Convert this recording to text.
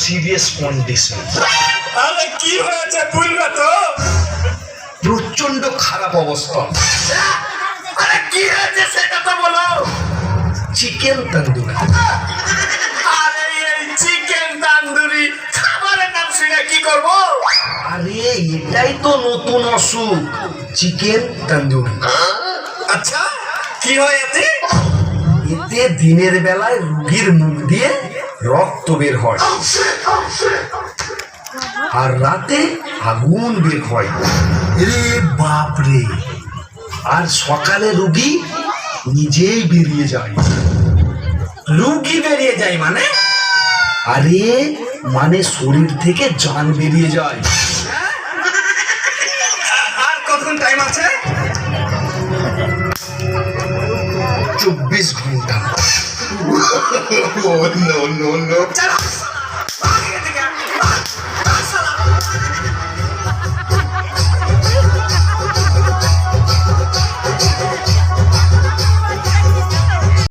Serious condition. আরে কি হয়েছে বলবে তো? প্রচন্ড খারাপ অবস্থা। আরে কি হয়েছে সেটা তো বলো। চিকেন তন্দুরি। আরে এই চিকেন তান্দুরি খাবারের নাম শুনে কি করব? আরে এটাই তো নতুন অসুখ, চিকেন তন্দুরি। আচ্ছা কি হয় এতে? এতে দিনের বেলায় রোগীর মুখ দিয়ে রক্ত বের হয়, আর রাতে আগুন বের হয়। রে বাপ রে! আর সকালে রোগী নিজেই বেরিয়ে যায়। রুগী বেরিয়ে যায় মানে? আরে মানে শরীর থেকে জান বেরিয়ে যায়। আর কতক্ষণ টাইম আছে? 24 ঘন্টা। চলো